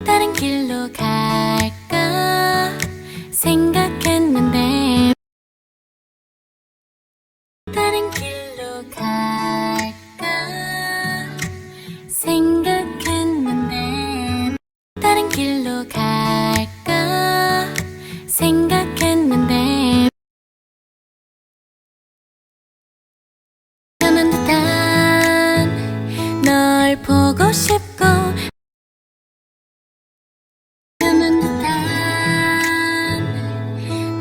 다른 길로 갈까 생각했는데 다른 길로 갈까 생각했는데 다른 길로 갈까 생각했는데 변한 듯한 널 보고 싶고 변한 듯한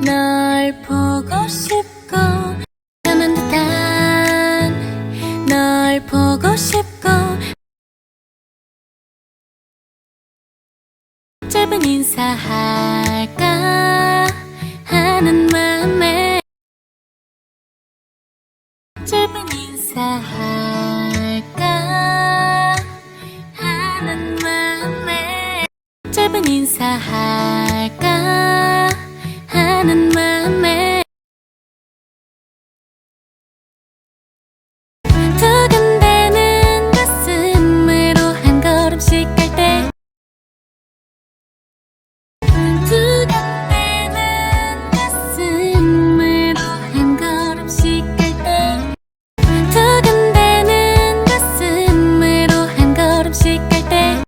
널 보고 싶고 변한 듯한 널 보고 싶고 짧은 인사할까 하는 맘에 짧은 인사할까 하는 맘에 짧은 인사할까 하는 맘에 두근대는 가슴으로 한 걸음씩 갈 때 두근대는 가슴으로 한 걸음씩 갈 때 두근대는 가슴으로 한 걸음씩 갈 때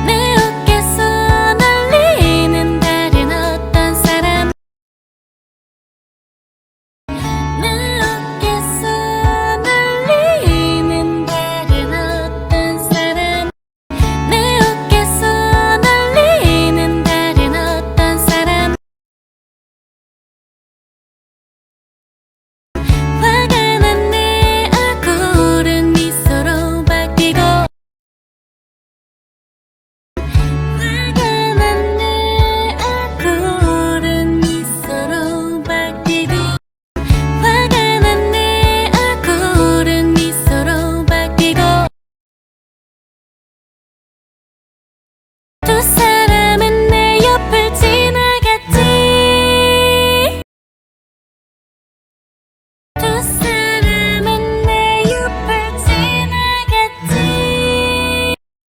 내 어깨에서 날리는 다른 어떤 사람 내 어깨에서 날리는 다른 어떤 사람 내 어깨에서 날리는 다른 어떤 사람 화가 난 내 얼굴은 미소로 바뀌고 화가 난 내 얼굴은 미소로 바뀌고 화가 난 내 얼굴은 미소로 바뀌고 두 사람은 내 옆을 지나갔지 두 사람은 내 옆을 지나갔지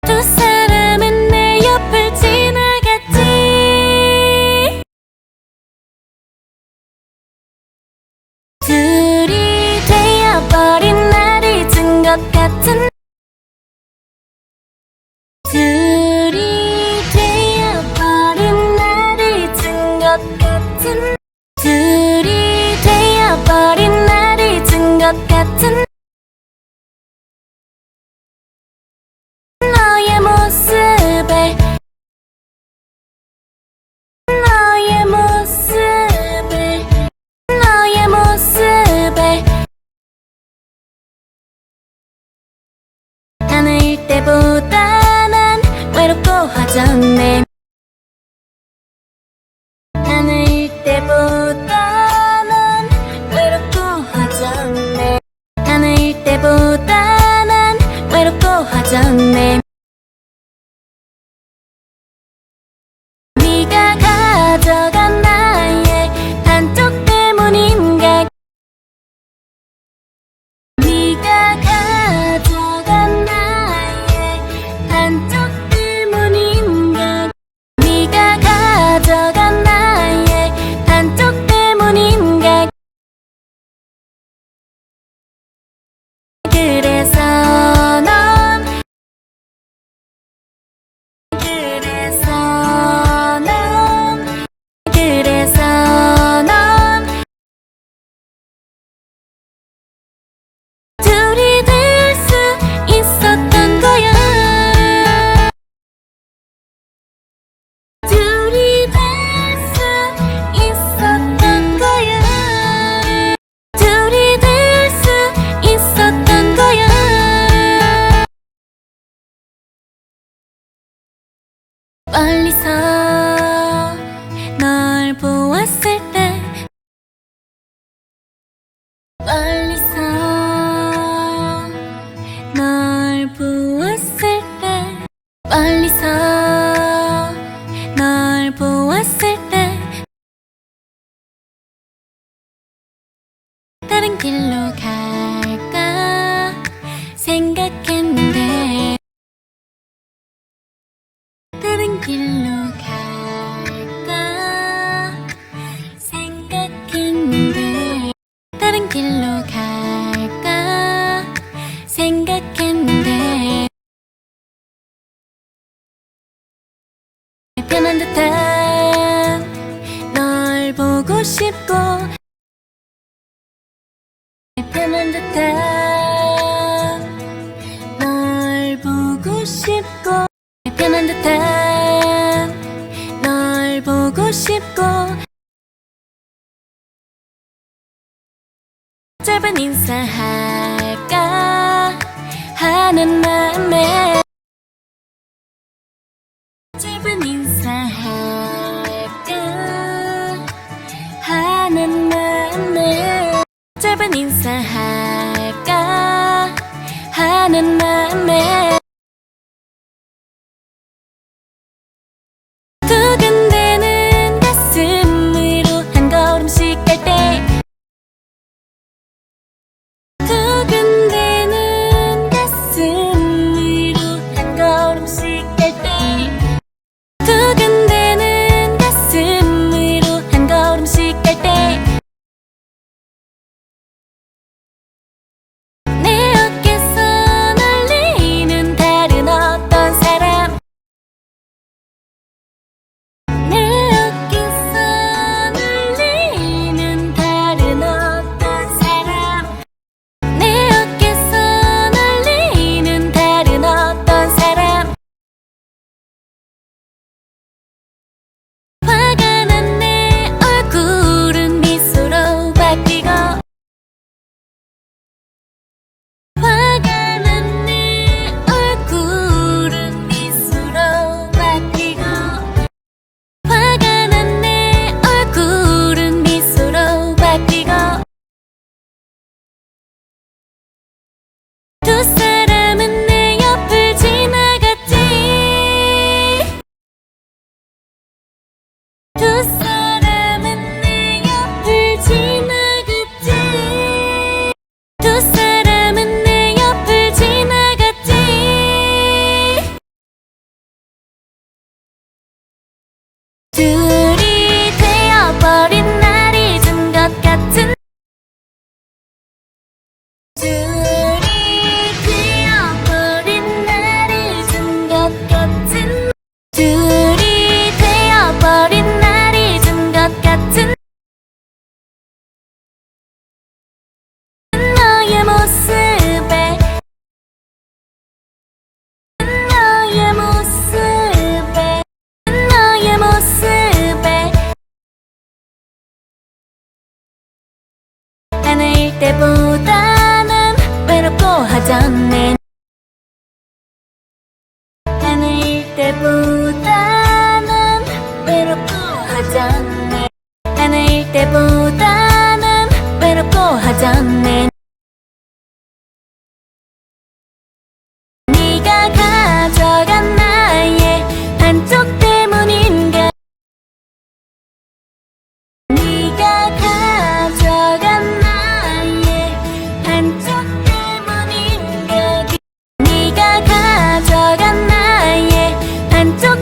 두 사람은 내 옆을 지나갔지 둘이 되어버린 날 잊은 것 같은 둘이 되어버린 날 잊은 것 같은 둘이 되어버린 날 잊은 것 같은 너의 모습에 너의 모습에 너의 모습에 하나일 때보다 난 외롭고 허전해 하나일 때보다 난 외롭고 허전해 하나일 때보다 난 외롭고 허전해 네가 가져간 나의 한쪽 때문인가 네가 가져간 나의 한쪽 때문인가 네가 가져간 나의 한쪽 때문인가 그래서 넌 그래서 넌 둘이 될 수 있었던 거야 둘이 될 수 있었던 거야 둘이 될 수 있었던 거야 멀리서 널 보았을 때 멀리서 널 보았을 때 멀리서 널 보았을 때 다른 길로 갈까 생각했는데 싶고 편한 듯한 널 보고 싶고 편한 듯한 널 보고 싶고 짧은 인사할까 하는 마음에 짧은 인사할까 하는 마음에 짧은 인사할까 하는 마음에 두근대는 가슴으로 한 걸음씩 갈 때 두근대는 가슴으로 한 걸음씩 갈 때 두근대는 가슴으로 한 걸음씩 갈 때 내 어깨서 날리는 다른 어떤 사람 내 어깨서 날리는 다른 어떤 사람 내 어깨서 날리는 다른 어떤 사람 화가 난 내 얼굴은 미소로 바뀌고 화가 난 내 얼굴은 미소로 바뀌고 화가 난 내 얼굴은 미소로 바뀌고 두 사람은 내 옆을 지나갔지 두 사람은 내 옆을 지나갔지 두 사람은 내 옆을 지나갔지 둘이 되어버린 날 잊은 것 같은 둘이 되어버린 날 잊은 것 같은 둘이 되어버린 날 잊은 것 같은 너의 모습에 너의 모습에 너의 모습에 하나일 때보다는 외롭고 허전해 하나일 때보다는 외롭고 허전해 하나일 때보다는 외롭고 허전해 네가 가져간 나의 한쪽 때문인가 네가 가져간 나의 한쪽 때문인가 네가 가져간 나의 한쪽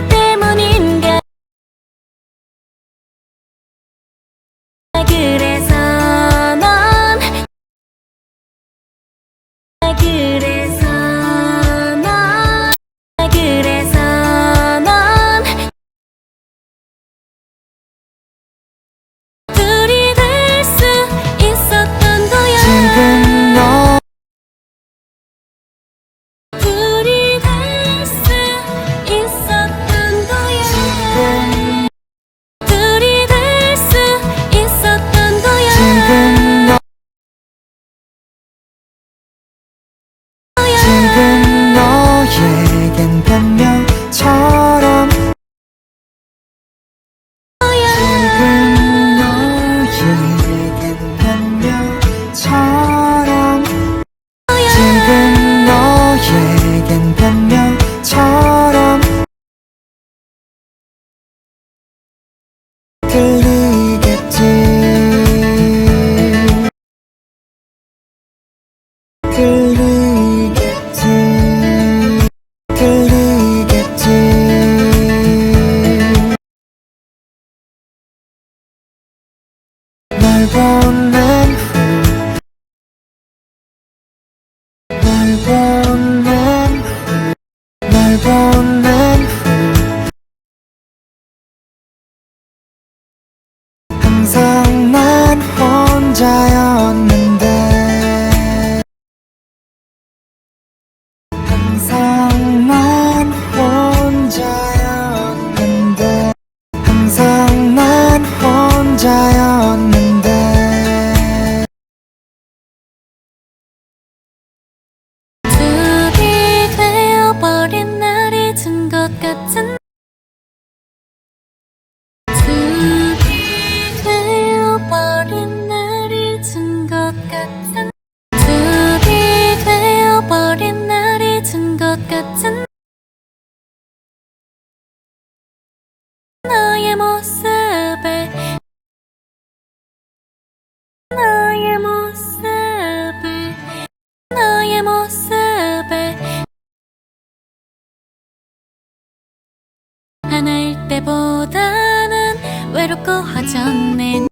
외롭고하잖네.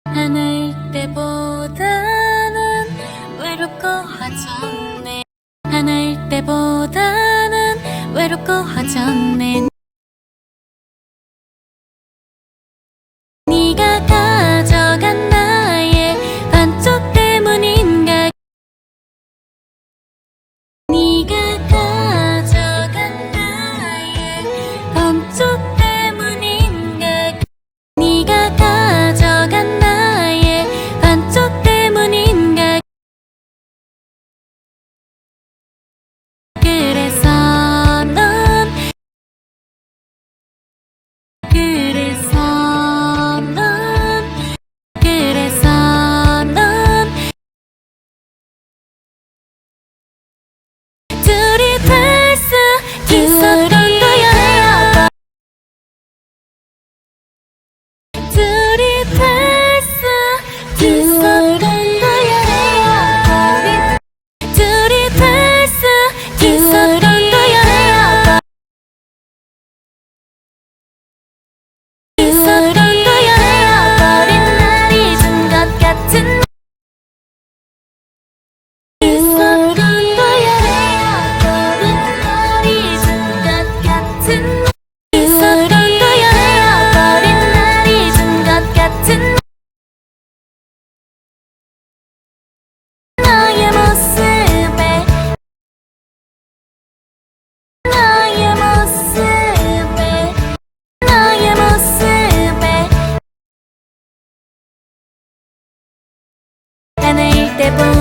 하나일 때보다는 외롭고하잖네. 하나일 때보다는 외롭고하잖네. 네가 가져간 나의 반쪽 때문인가. 네가 가져간 나의 반쪽 때문인가. 네가 가져간 나의 반쪽 때문인가. 그래서 넌 둘이 될 수 있었던 거야. 둘이 될 수 있었던 거야. 둘이 될 수 있었던 거야. 있었던 거야. 버린 날 잊은 것 같은. 있었던 거야. 버린 날 잊은 것 같은. 있었던 거야. 버린 날 잊은 것 같은. 너의 모습에 너의 모습에 너의 모습에 하나일 때보다